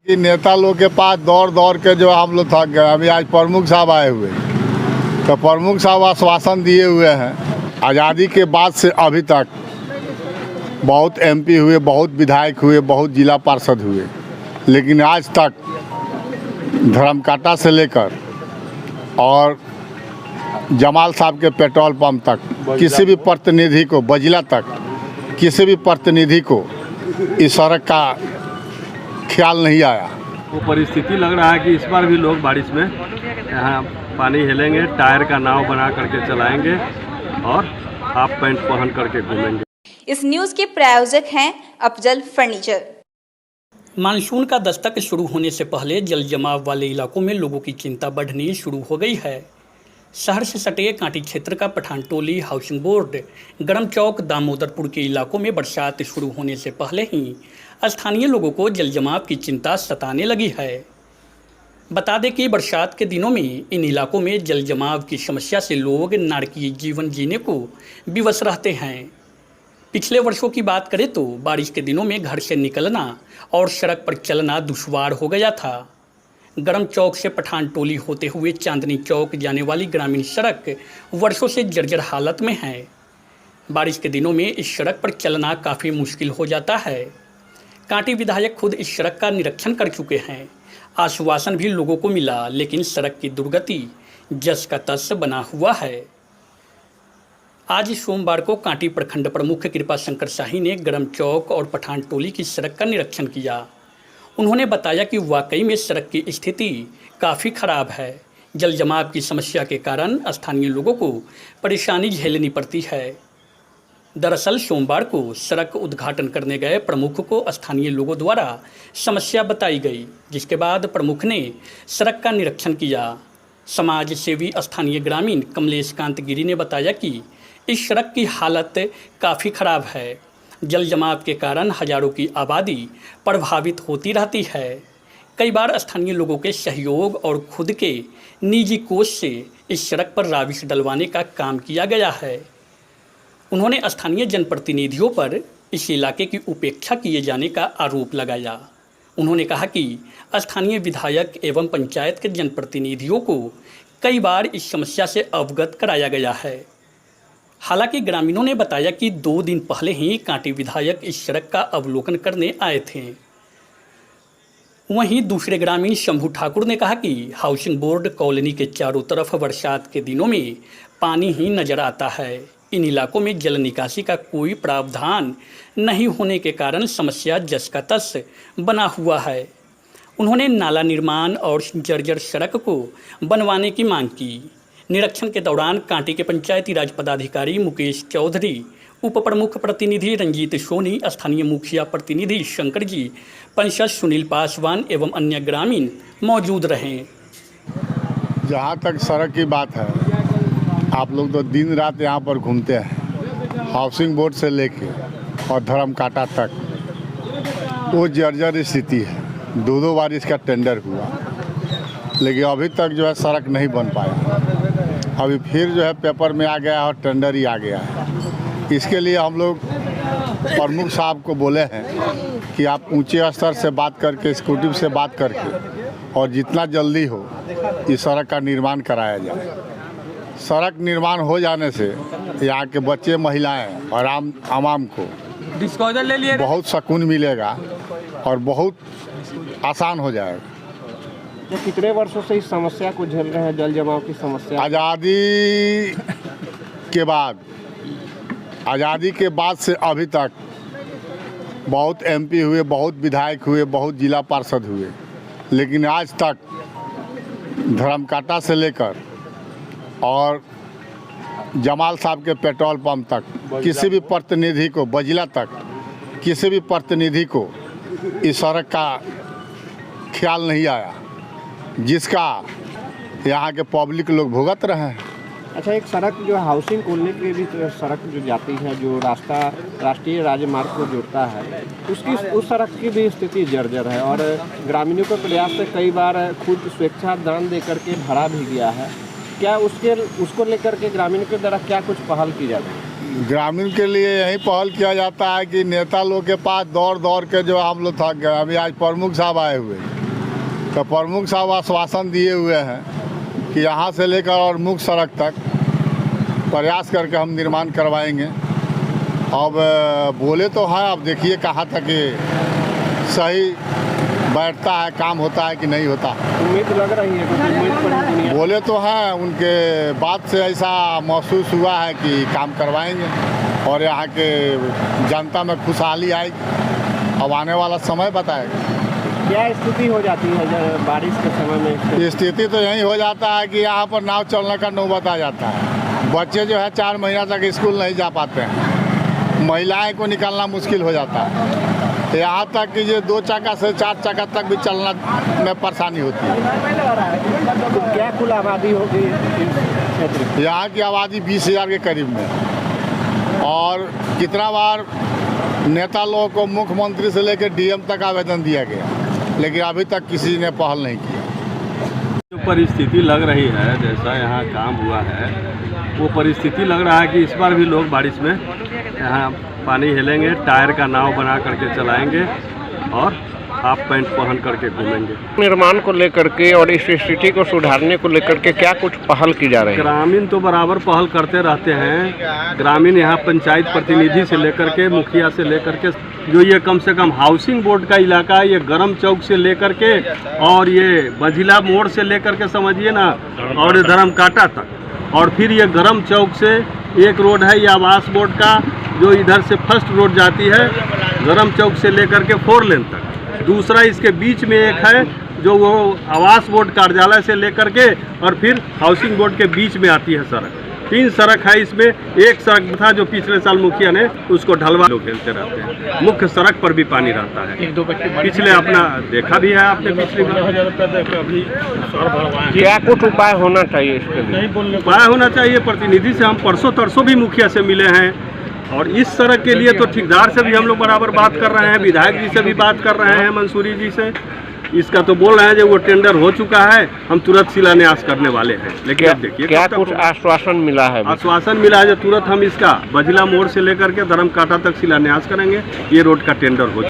कि नेता लोग के पास दौड़ दौड़ के जो हम लोग थक गए। अभी आज प्रमुख साहब आए हुए, तो प्रमुख साहब आश्वासन दिए हुए हैं। आज़ादी के बाद से अभी तक बहुत एमपी हुए, बहुत विधायक हुए, बहुत जिला पार्षद हुए, लेकिन आज तक धर्मकांटा से लेकर और जमाल साहब के पेट्रोल पंप तक किसी भी प्रतिनिधि को, बजिला तक किसी भी प्रतिनिधि को इस सड़क का ख्याल नहीं आया। वो परिस्थिति लग रहा है कि इस बार भी लोग बारिश में यहाँ पानी हिलेंगे, टायर का नाव बना करके चलाएंगे और हाफ पैंट पहन करके घूमेंगे। इस न्यूज़ के प्रायोजक हैं अफजल फर्नीचर। मानसून का दस्तक शुरू होने से पहले जल जमाव वाले इलाकों में लोगों की चिंता बढ़नी शुरू हो गई है। शहर से सटे कांटी क्षेत्र का पठानटोली हाउसिंग बोर्ड, गरम चौक, दामोदरपुर के इलाकों में बरसात शुरू होने से पहले ही स्थानीय लोगों को जल जमाव की चिंता सताने लगी है। बता दें कि बरसात के दिनों में इन इलाकों में जल जमाव की समस्या से लोग नारकीय जीवन जीने को विवश रहते हैं। पिछले वर्षों की बात करें तो बारिश के दिनों में घर से निकलना और सड़क पर चलना दुश्वार हो गया था। गरम चौक से पठानटोली होते हुए चांदनी चौक जाने वाली ग्रामीण सड़क वर्षों से जर्जर हालत में है। बारिश के दिनों में इस सड़क पर चलना काफ़ी मुश्किल हो जाता है। कांटी विधायक खुद इस सड़क का निरीक्षण कर चुके हैं। आश्वासन भी लोगों को मिला, लेकिन सड़क की दुर्गति जस का तस बना हुआ है। आज सोमवार को कांटी प्रखंड प्रमुख कृपा शंकर शाही ने गरम चौक और पठानटोली की सड़क का निरीक्षण किया। उन्होंने बताया कि वाकई में सड़क की स्थिति काफ़ी खराब है। जल जमाव की समस्या के कारण स्थानीय लोगों को परेशानी झेलनी पड़ती है। दरअसल सोमवार को सड़क उद्घाटन करने गए प्रमुख को स्थानीय लोगों द्वारा समस्या बताई गई, जिसके बाद प्रमुख ने सड़क का निरीक्षण किया। समाज सेवी स्थानीय ग्रामीण कमलेश कांत गिरी ने बताया कि इस सड़क की हालत काफ़ी खराब है। जल जमाव के कारण हजारों की आबादी प्रभावित होती रहती है। कई बार स्थानीय लोगों के सहयोग और खुद के निजी कोष से इस सड़क पर राविश डलवाने का काम किया गया है। उन्होंने स्थानीय जनप्रतिनिधियों पर इस इलाके की उपेक्षा किए जाने का आरोप लगाया। उन्होंने कहा कि स्थानीय विधायक एवं पंचायत के जनप्रतिनिधियों को कई बार इस समस्या से अवगत कराया गया है। हालांकि ग्रामीणों ने बताया कि 2 दिन पहले ही कांटी विधायक इस सड़क का अवलोकन करने आए थे। वहीं दूसरे ग्रामीण शंभू ठाकुर ने कहा कि हाउसिंग बोर्ड कॉलोनी के चारों तरफ बरसात के दिनों में पानी ही नजर आता है। इन इलाकों में जल निकासी का कोई प्रावधान नहीं होने के कारण समस्या जस का तस बना हुआ है। उन्होंने नाला निर्माण और जर्जर सड़क को बनवाने की मांग की। निरीक्षण के दौरान कांटी के पंचायती राज पदाधिकारी मुकेश चौधरी, उप प्रमुख प्रतिनिधि रंजीत सोनी, स्थानीय मुखिया प्रतिनिधि शंकर जी, पंचायत सुनील पासवान एवं अन्य ग्रामीण मौजूद रहे। जहाँ तक सड़क की बात है, आप लोग तो दिन रात यहाँ पर घूमते हैं। हाउसिंग बोर्ड से लेके और धर्मकांटा तक वो जर्जर स्थिति है। 2 बार इसका टेंडर हुआ, लेकिन अभी तक जो है सड़क नहीं बन पाया। अभी फिर जो है पेपर में आ गया और टेंडर ही आ गया है। इसके लिए हम लोग प्रमुख साहब को बोले हैं कि आप ऊंचे स्तर से बात करके, एक्जीक्यूटिव से बात करके और जितना जल्दी हो इस सड़क का निर्माण कराया जाए। सड़क निर्माण हो जाने से यहाँ के बच्चे, महिलाएं और आवाम को डिस्पोजल ले लिए बहुत सुकून मिलेगा और बहुत आसान हो जाएगा। जो कितने वर्षों से इस समस्या को झेल रहे हैं, जल जमाव की समस्या? आज़ादी के बाद से अभी तक बहुत एमपी हुए, बहुत विधायक हुए, बहुत जिला पार्षद हुए, लेकिन आज तक धर्मकांटा से लेकर और जमाल साहब के पेट्रोल पंप तक किसी भी प्रतिनिधि को, बजिला तक किसी भी प्रतिनिधि को इस सड़क का ख्याल नहीं आया, जिसका यहाँ के पब्लिक लोग भुगत रहे हैं। अच्छा, एक सड़क जो हाउसिंग कॉलोनी की भी तो सड़क जो जाती है, जो रास्ता राष्ट्रीय राजमार्ग को जोड़ता है, उस सड़क की भी स्थिति जर्जर है और ग्रामीणों के प्रयास से कई बार खुद स्वेच्छा दान दे करके भरा भी गया है। क्या उसको लेकर के ग्रामीणों के द्वारा क्या कुछ पहल की जाती है? ग्रामीण के लिए यही पहल किया जाता है कि नेता लोग के पास दौड़ दौड़ के जो हम लोग थक गए। अभी आज प्रमुख साहब आए हुए, तो प्रमुख साहब आश्वासन दिए हुए हैं कि यहाँ से लेकर और मुख्य सड़क तक प्रयास करके हम निर्माण करवाएंगे। अब बोले तो है, अब देखिए कहाँ तक ये सही बैठता है, काम होता है कि नहीं होता। उम्मीद लग रही है, कुछ उम्मीद पर दुनिया बोले तो हैं, उनके बात से ऐसा महसूस हुआ है कि काम करवाएंगे और यहाँ के जनता में खुशहाली आएगी। अब आने वाला समय बताएगा। क्या स्थिति हो जाती है जब बारिश के समय में? स्थिति तो यही हो जाता है कि यहाँ पर नाव चलने का नौबत आ जाता है। बच्चे जो है 4 महीना तक स्कूल नहीं जा पाते हैं, महिलाएं को निकालना मुश्किल हो जाता है। तो यहाँ तक कि ये 2 चक्का से 4 चक्का तक भी चलना में परेशानी होती है। तो क्या कुल आबादी होगी इस क्षेत्र की? यहाँ की आबादी 20,000 के करीब में, और कितना बार नेता लोगों को मुख्यमंत्री से लेकर डीएम तक आवेदन दिया गया, लेकिन अभी तक किसी ने पहल नहीं की। जो परिस्थिति लग रही है, जैसा यहाँ काम हुआ है, वो परिस्थिति लग रहा है कि इस बार भी लोग बारिश में यहाँ पानी हिलेंगे, टायर का नाव बना करके चलाएंगे और हाफ पैंट पहन करके घूमेंगे। निर्माण को लेकर के और इस स्थिति को सुधारने को लेकर के क्या कुछ पहल की जा रही है? ग्रामीण तो बराबर पहल करते रहते हैं। ग्रामीण यहाँ पंचायत प्रतिनिधि से लेकर के मुखिया से लेकर के जो ये कम से कम हाउसिंग बोर्ड का इलाका है, ये गरम चौक से लेकर के और ये बझिला मोड़ से लेकर के समझिए ना, और धर्मकाटा तक, और फिर ये गरम चौक से एक रोड है ये आवास बोर्ड का, जो इधर से फर्स्ट रोड जाती है गरम चौक से लेकर के 4 लेन तक। दूसरा इसके बीच में एक है जो वो आवास बोर्ड कार्यालय से लेकर के और फिर हाउसिंग बोर्ड के बीच में आती है सड़क। 3 सड़क है इसमें। एक सड़क था जो पिछले साल मुखिया ने उसको ढलवा, लोग खेलते रहते हैं। मुख्य सड़क पर भी पानी रहता है। पिछले अपना देखा भी है आपने, पिछली क्या कुछ उपाय होना चाहिए इसके लिए? उपाय होना चाहिए। प्रतिनिधि से हम परसों तरसों भी मुखिया से मिले हैं, और इस सड़क के लिए तो ठेकेदार से भी हम लोग बराबर बात कर रहे हैं, विधायक जी से भी बात कर रहे हैं, मंसूरी जी से। इसका तो बोल रहे हैं जो वो टेंडर हो चुका है, हम तुरंत शिलान्यास करने वाले हैं। लेकिन अब देखिए क्या कुछ आश्वासन मिला है? आश्वासन मिला है जो तुरंत हम इसका बझिला मोड़ से लेकर के धर्मकाटा तक शिलान्यास करेंगे। ये रोड का टेंडर हो